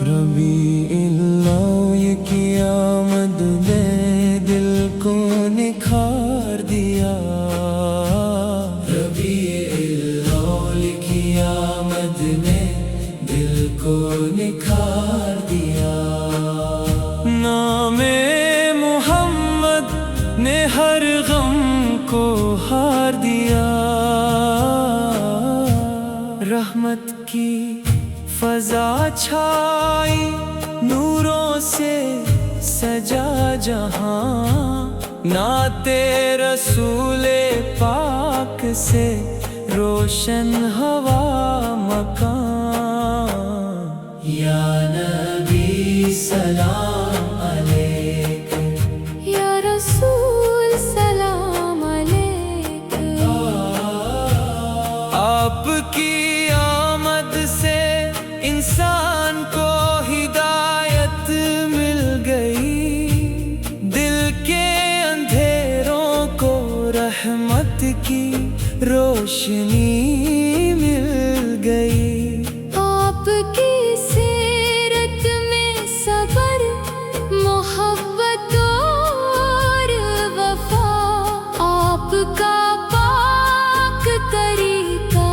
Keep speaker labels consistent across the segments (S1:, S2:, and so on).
S1: ربیع الاول کی آمد نے دل کو نکھار دیا، ربیع الاول کی آمد نے دل کو نکھار دیا، نام محمد نے ہر غم کو ہار دیا، رحمت کی فضا چھائی نوروں سے سجا جہاں، نعت رسول پاک سے روشن ہوا مکان، یا نبی سلام علیک،
S2: یا رسول سلام علیک،
S1: آپ کی آمد سے انسان کو ہدایت مل گئی، دل کے اندھیروں کو رحمت کی روشنی مل گئی،
S2: آپ کی سیرت میں صبر، محبت اور وفا، آپ کا پاک طریقہ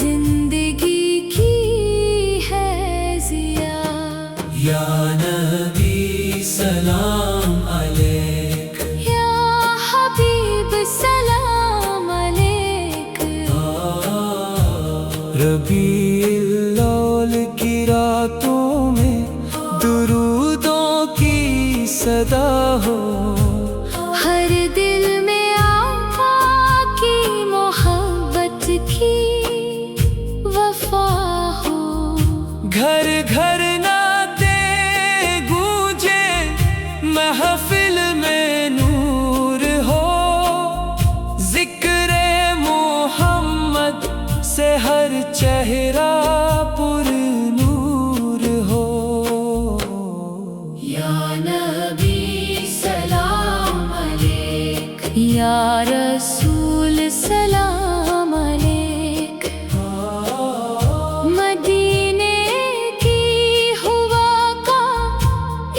S2: زندگی کی ہے ضیا،
S1: یا نبی سلام علیک،
S2: یا حبیب سلام علیک،
S1: ربیع الاول کی راتوں میں درودوں کی صدا ہو،
S2: ہر دل میں آقا کی محبت کی وفا ہو،
S1: گھر گھر نعتیں گونجے، محفل میں نور ہو، ذکر محمد سے ہر چہرہ پر نور ہو،
S2: یا نبی سلام علیک، یا رسول سلام علیک، مدینے کی ہوا کا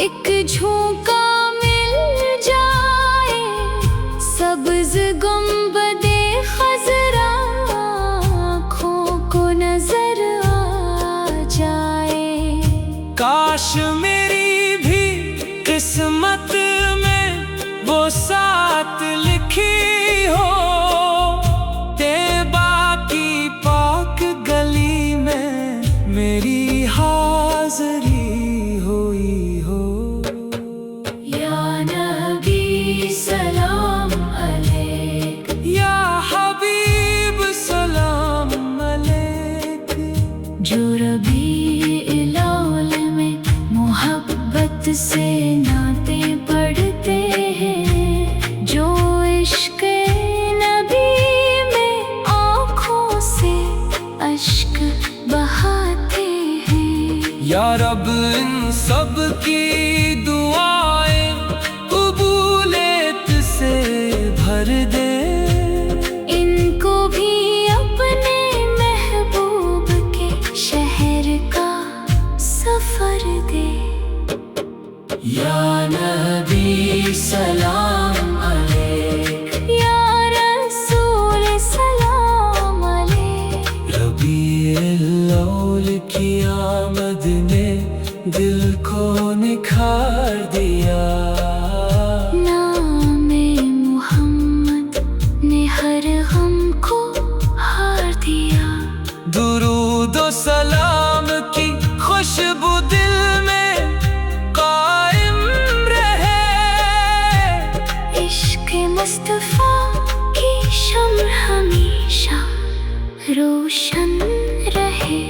S2: ایک جھونکا مل جائے، سبز گنبد خضرا آنکھوں کو نظر آ جائے،
S1: کاش میری بھی قسمت میں وہ سات لکھی ہو، طیبہ کی پاک گلی میں میری حاضری ہوئی ہو،
S2: یا نبی سلام علیک،
S1: یا حبیب سلام علیک،
S2: جو ربیع الاول میں محبت سے نعتیں پڑھتے ہیں، جو عشق نبی میں آنکھوں سے اشک بہاتے ہیں،
S1: یا رب ان سب کی دعائیں قبولیت سے بھر دے،
S2: ان کو بھی اپنے محبوب کے شہر کا سفر دے،
S1: یا نبی سلام علیک،
S2: یا رسول سلام علیک،
S1: ربیع الاول کی آمد نے دل کو نکھار دیا،
S2: نام محمد نے ہر غم کو ہار دیا،
S1: درود و سلام کی خوشبو دل میں قائم رہے،
S2: عشق مصطفیٰ کی شمع ہمیشہ روشن رہے،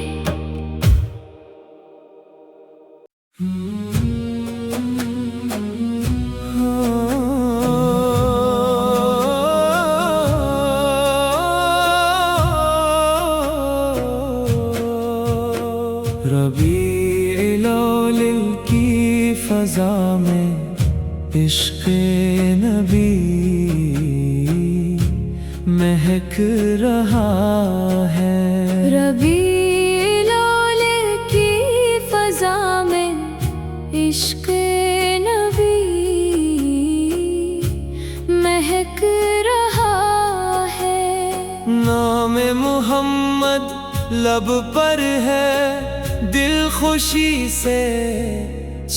S1: ربیع الاول کی فضا میں عشق نبی مہک رہا ہے،
S2: ربیع الاول کی فضا میں عشق نبی مہک رہا ہے،
S1: نام محمد لب پر ہے، دل خوشی سے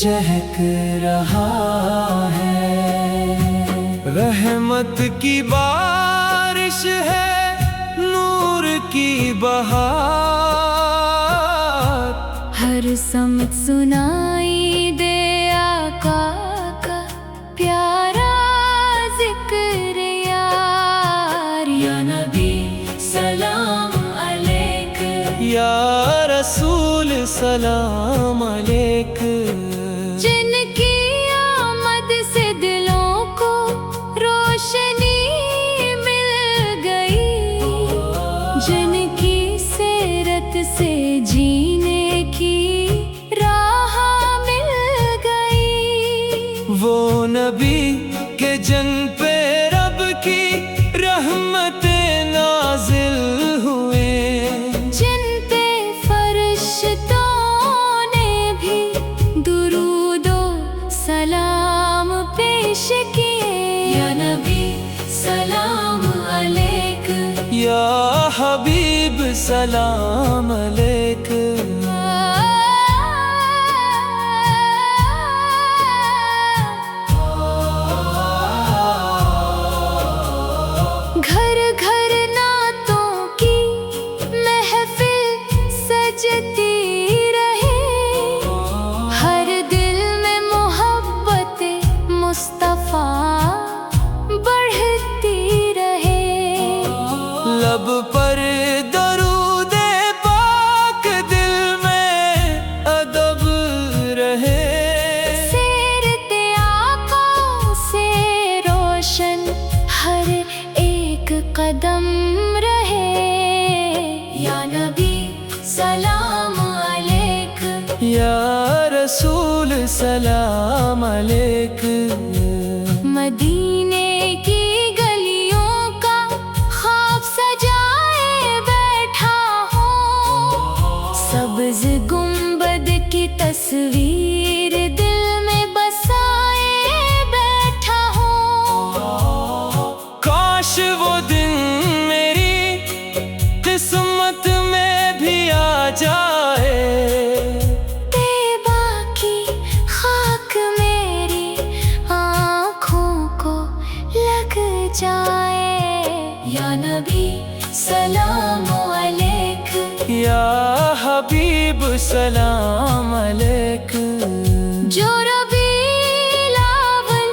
S1: چہک رہا ہے، رحمت کی بارش ہے، نور کی بہار،
S2: ہر سمت سنائی دے آقا کا پیارا ذکر یار، یا نبی سلام علیک،
S1: یا رسول سلام علیک،
S2: جن کی آمد سے دلوں کو روشنی مل گئی، جن کی سیرت سے جینے کی راہ مل گئی،
S1: وہ نبی کہ جن پہ رب کی رحمتیں نازل ہوئے،
S2: جن پہ فرشتوں نے بھی درود و سلام پیش کیے، یا نبی سلام علیک،
S1: یا حبیب سلام علیک،
S2: گھر گھر نعتوں کی محفل سجتی رہے، ہر دل میں محبت مصطفیٰ بڑھتی رہے،
S1: لب پر درود پاک، دل میں ادب رہے،
S2: سیرت آقا سے روشن ہر ایک قدم رہے، یا نبی سلام علیک،
S1: یا رسول سلام علیک،
S2: مدینے کی گلیوں کا خواب سجائے بیٹھا ہوں، سبز گنبد کی تصویر دل میں بسائے بیٹھا ہوں،
S1: کاش وہ دن میری قسمت میں بھی آ جائے،
S2: طیبہ کی خاک میری آنکھوں کو لگ جائے، یا نبی سلام علیک،
S1: یا حبیب سلام علیک،
S2: جو ربیع الاول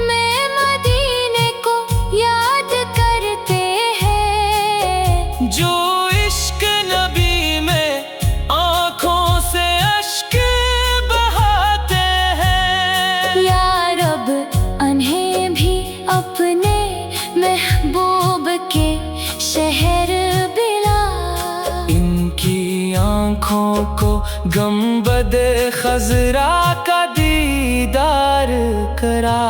S2: میں مدینے کو یاد کرتے ہیں،
S1: جو عشق نبی میں آنکھوں سے اشک بہاتے ہیں،
S2: یا رب انہیں بھی اپنے محبوب کے شہر بلا،
S1: ان کی آنکھوں کو گنبد خضرا کا دیدار کرا،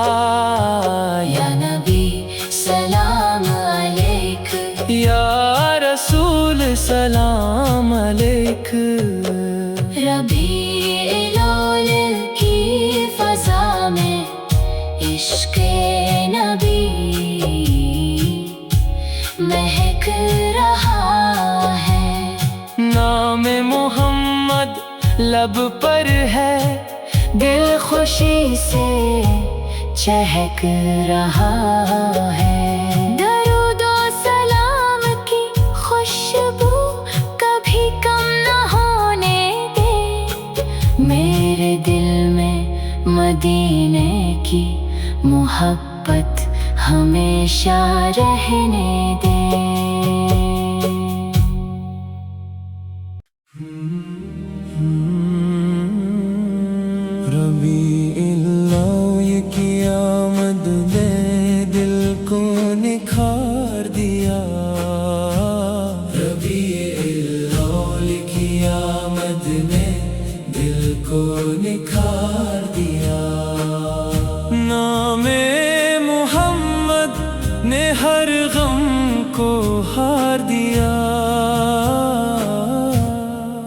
S2: یا نبی سلام علیک،
S1: یا رسول سلام علیک،
S2: ربیع الاول کی فضا میں عشق نبی مہک رہا ہے،
S1: نام محمد لب پر ہے، دل خوشی سے چہک رہا ہے،
S2: درود و سلام کی خوشبو کبھی کم نہ ہونے دے، میرے دل میں مدینے کی محبت ہمیشہ رہنے دے۔
S1: ربیع الاول کی آمد نے دل کو نکھار دیا، ربیع الاول کی آمد نے دل کو نکھار دیا، نام محمد نے ہر غم کو ہار دیا،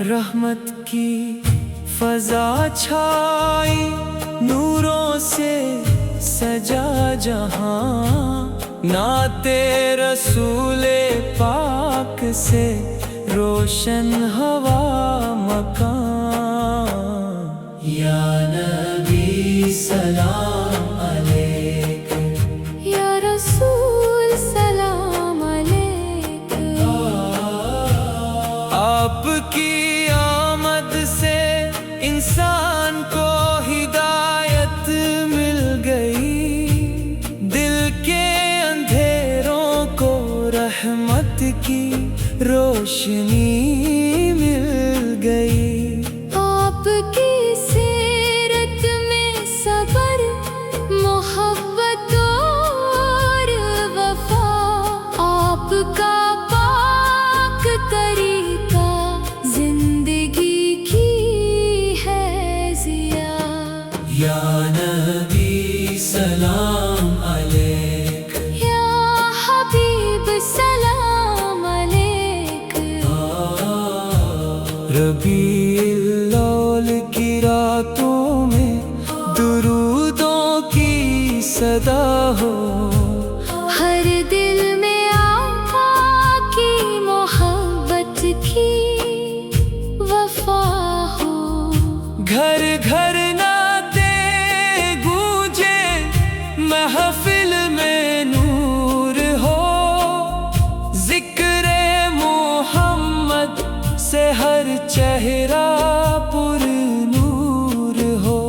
S1: رحمت کی فضا چھائی، نوروں سے سجا جہاں، نعت رسول پاک سے روشن ہوا مکان۔ یا نبی سلام علیک،
S2: یا رسول سلام علیک۔
S1: آپ کی آمد سے انسان کو ہدایت مل گئی، دل کے اندھیروں کو رحمت کی روشنی مل گئی۔
S2: آپ کی سیرت میں صبر، محبت اور وفا، آپ کا پاک طریقہ زندگی کی ہے ضیا۔
S1: یا نبی سلام علیک،
S2: یا حبیب سلام علیک۔
S1: ربیع الاول کی راتوں میں درودوں کی صدا ہو،
S2: ہر دل میں آقا کی محبت کی وفا ہو،
S1: گھر گھر نعتیں گونجے، محفل میں نور ہو، ذکر محمد سے ہر چہرہ پر نور ہو۔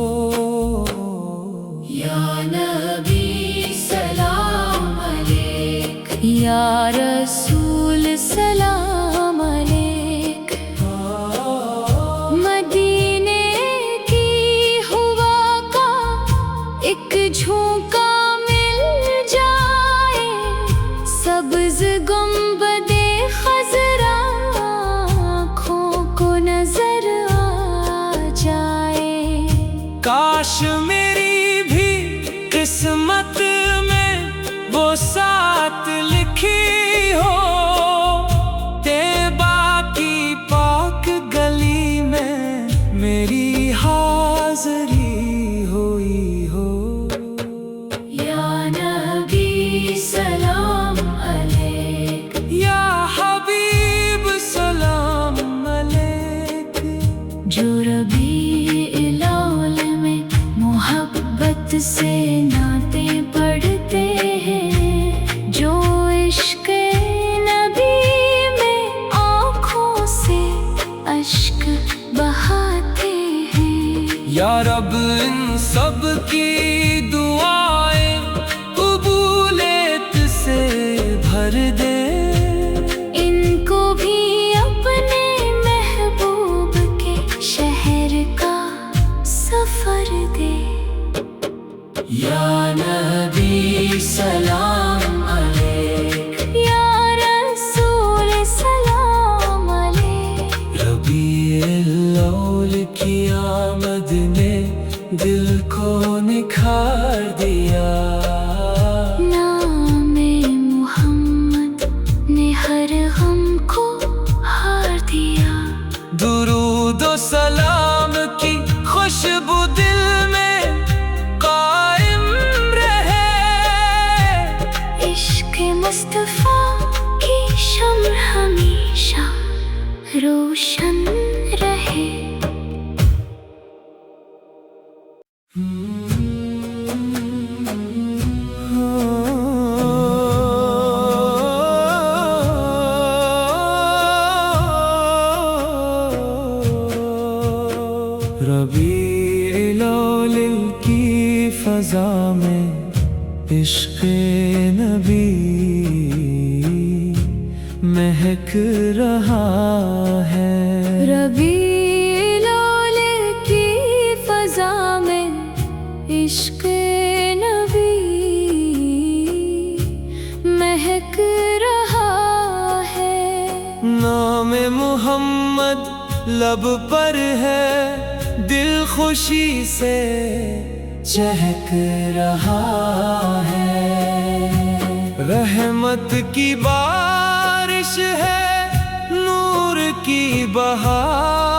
S2: یا نبی سلام علیک، یا رسول سلام علیک۔ مدینے کی ہوا کا ایک جھونکا مل جائے، سبز گنبد خضرا آنکھوں کو نظر آ جائے۔
S1: کاش میری بھی قسمت میں وہ سات لکھی ہو، طیبہ کی پاک گلی میں میری حاضری ہوئی ہو۔
S2: یا نبی سلام علیک،
S1: یا حبیب سلام علیک۔
S2: جو ربیع الاول میں محبت سے نعتیں پڑھتے ہیں، جو عشق نبی میں آنکھوں سے اشک بہاتے ہیں،
S1: یا رب ان سب کی دعائیں قبولیت سے بھر دے،
S2: ان کو بھی اپنے محبوب کے شہر کا سفر دے۔
S1: یا نبی سلام علیک،
S2: یا رسول سلام علیک۔
S1: ربیع الاول کی آمد نے دل کو نکھار دیا،
S2: نام محمد نے ہر غم کو ہار دیا۔
S1: درود و سلام کی خوشبو دل میں قائم رہے،
S2: عشق مصطفیٰ کی شمع ہمیشہ روشن رہے۔
S1: ربیع الاول کی فضا میں عشق نبی مہک رہا ہے،
S2: ربیع الاول کی فضا میں عشق نبی مہک رہا ہے۔
S1: نام محمد لب پر ہے، دل خوشی سے چہک رہا ہے، رحمت کی بارش ہے، نور کی بہار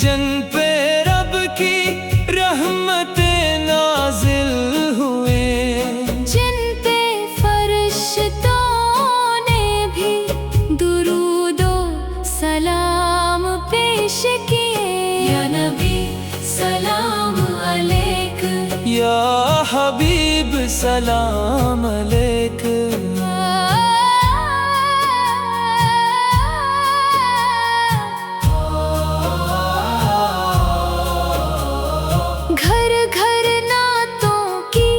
S1: جن پہ رب کی رحمتیں نازل ہوئے،
S2: جن پہ فرشتوں نے بھی درود و سلام پیش کیے۔ یا نبی سلام علیک،
S1: یا حبیب سلام علیک۔
S2: گھر گھر نعتوں کی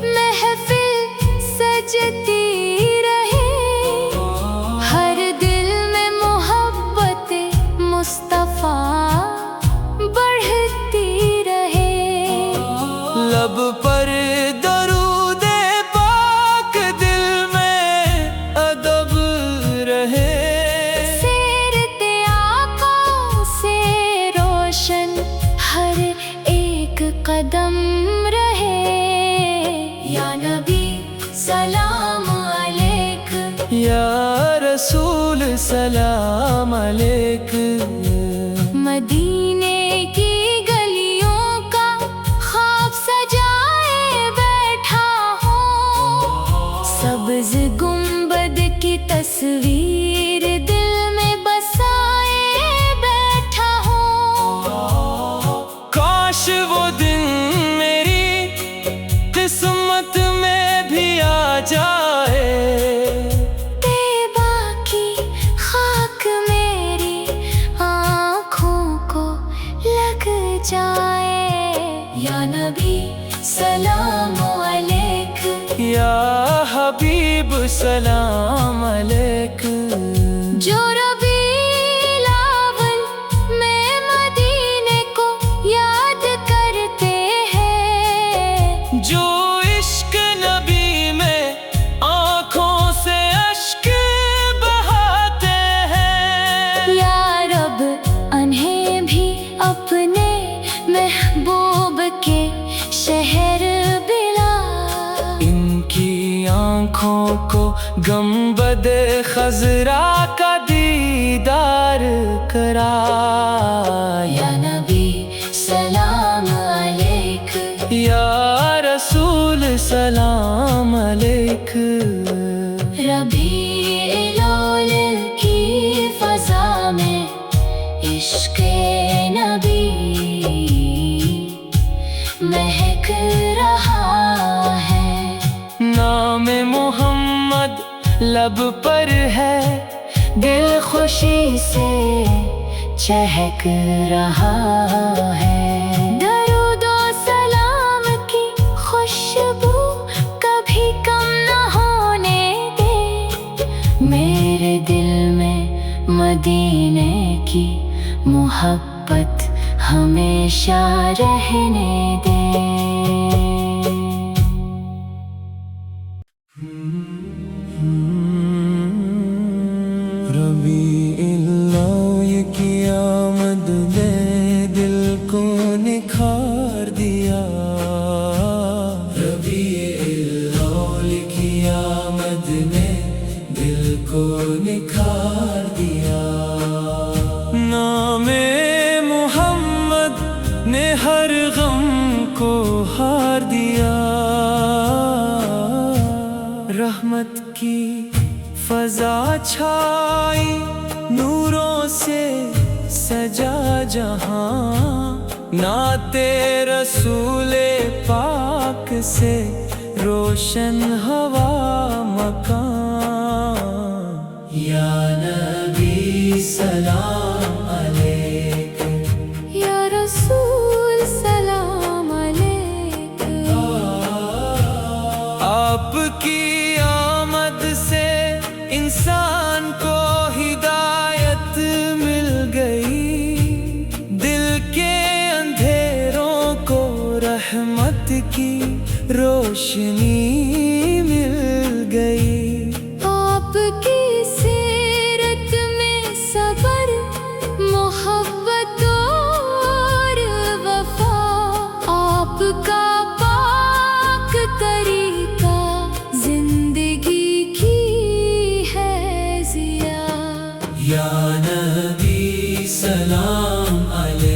S2: محفل سجتی رہے، ہر دل میں محبت مصطفیٰ بڑھتی رہے۔
S1: لب پر درود پاک، دل میں ادب رہے،
S2: سیرت آقا سے روشن ہر ایک قدم رہے۔ یا نبی سلام علیک،
S1: یا رسول سلام علیک۔
S2: مدینے کی گلیوں کا خواب سجائے بیٹھا ہوں، سبز گنبد کی تصویر دل میں بسائے بیٹھا ہوں۔
S1: کاش وہ دن میری قسمت میں بھی آ جائے،
S2: طیبہ کی خاک میری آنکھوں کو لگ جائے۔ یا نبی سلام علیک،
S1: یا حبیب سلام علیک۔
S2: جو ربیع الاول میں مدینے کو یاد کرتے ہیں،
S1: جو عشق نبی میں آنکھوں سے اشک بہاتے ہیں،
S2: یا رب انہیں بھی اپنے محبوب کے شہر بلا۔
S1: ان کی آنکھوں کو گنبد خضرا کا دیدار کرا۔
S2: یا نبی سلام علیک،
S1: یا رسول سلام علیک۔
S2: ربیع الاول کی فضا میں عشق نبی مہک رہا ہے،
S1: نام محمد لب پر ہے، دل خوشی سے چہک رہا ہے۔
S2: درود و سلام کی خوشبو کبھی کم نہ ہونے دے، میرے دل میں مدینے کی محبت ہمیشہ رہنے دے۔
S1: ربیع الاول کی آمد نے دل کو نکھار دیا، ربیع الاول کی آمد نے دل کو نکھار دیا۔ نام محمد نے ہر غم کو ہار دیا، رحمت کی فضا چھائی، نوروں سے سجا جہاں، نعت رسول پاک سے روشن ہوا مکان۔ یا نبی سلام علیک،
S2: یا رسول سلام علیک،
S1: آپ کی آمد سے انسان کو ہدایت مل گئی، دل کے اندھیروں کو رحمت کی روشنی مل گئی۔
S2: آپ کی سیرت میں صبر، محبت اور وفا، آپ کا پاک طریقہ زندگی کی ہے ضیا۔
S1: یا نبی سلام علیک،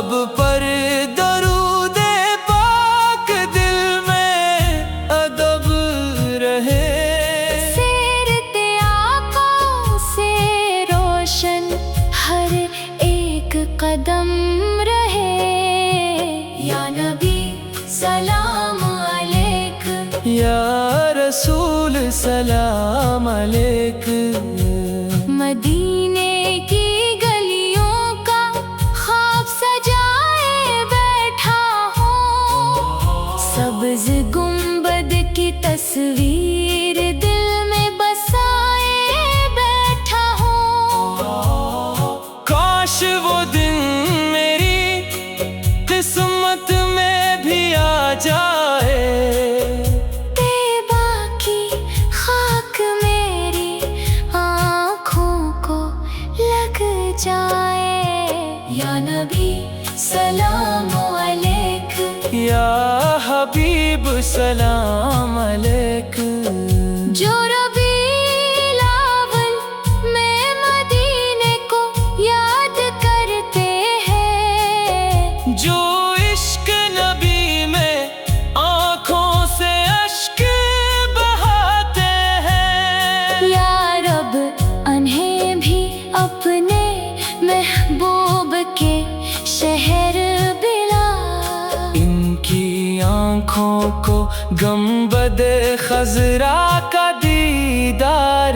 S1: لب پر درود پاک، دل میں ادب رہے۔
S2: سیرت آقا سے روشن ہر ایک قدم رہے، یا نبی سلام علیک،
S1: یا رسول سلام علیک۔
S2: مدینے کی گلیوں کا خواب سجائے بیٹھا ہوں، سبز گنبد کی تصویر دل میں بسائے بیٹھا ہوں۔
S1: کاش وہ دن میری قسمت میں بھی آ جائے،
S2: طیبہ کی خاک میری آنکھوں کو لگ جائے، یا نبی سلام علیک،
S1: یا حبیب سلام علیک۔
S2: جو ربیع الاول میں مدینے کو یاد کرتے ہیں،
S1: جو عشق نبی میں آنکھوں سے اشک بہاتے ہیں،
S2: یا رب انہیں بھی اپنے محبوب کے شہر بلا،
S1: ان کی آنکھوں کو گنبد خضرا کا دیدار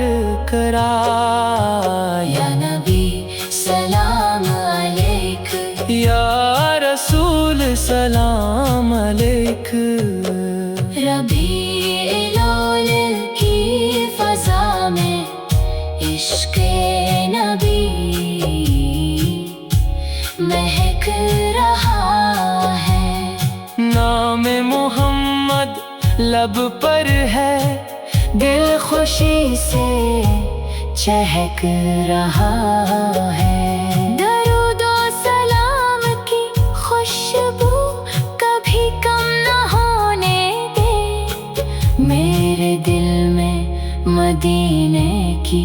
S1: کرا،
S2: یا نبی سلام علیک،
S1: یا رسول سلام علیک۔
S2: ربیع الاول کی فضا میں عشق نبی مہک رہا ہے،
S1: نام محمد لب پر ہے، دل خوشی سے چہک رہا ہے۔
S2: درود و سلام کی خوشبو کبھی کم نہ ہونے دے، میرے دل میں مدینے کی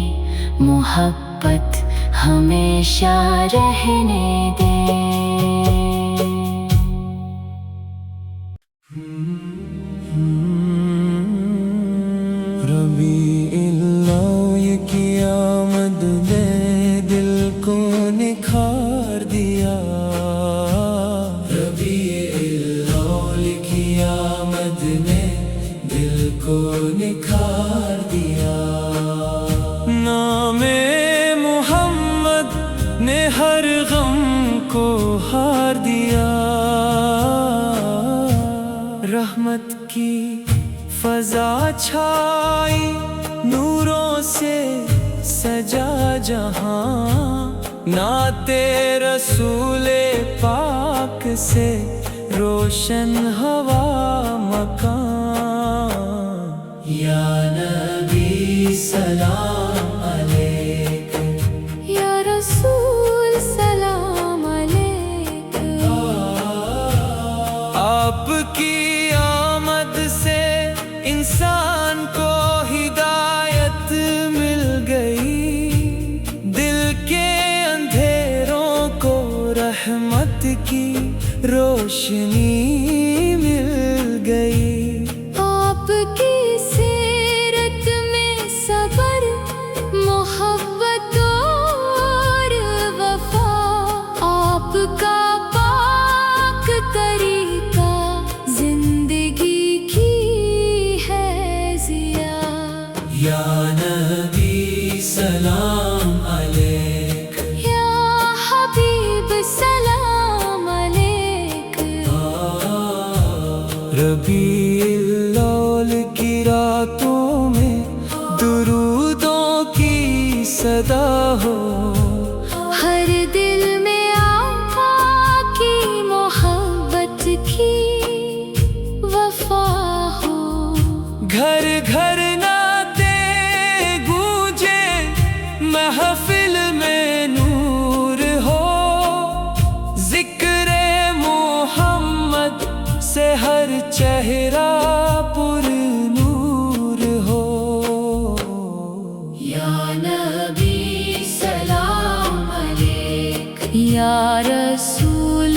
S2: محبت ہمیشہ رہنے دے۔
S1: ربیع الاول کی آمد نے دل کو نکھار دیا، ربیع الاول کی آمد نے دل کو نکھار دیا، نام محمد نے ہر غم کو ہار دیا، رحمت کی فضا چھائی، نوروں سے سجا جہاں، نعت رسول پاک سے روشن ہوا مکان، یا نبی سلام علیک،
S2: یا رسول سلام علیک،
S1: آپ کی آمد سے انسان کو ہدایت مل گئی، دل کے اندھیروں کو رحمت کی روشنی مل گئی،
S2: آپ کی سیرت میں صبر، محبت اور وفا، آپ کا پاک طریقہ زندگی کی ہے ضیا،
S1: یا نبی سلام علیک،
S2: یا حبیب سلام علیک۔
S1: ربیع الاول کی راتوں میں درودوں کی صدا ہو،
S2: ہر دل میں آقا کی محبت کی وفا ہو،
S1: گھر گھر نعتیں گونجے، محفل میں نور ہو، ذکر محمد سے ہر چہرہ پر نور ہو،
S2: یا نبی سلام علیک، یا رسول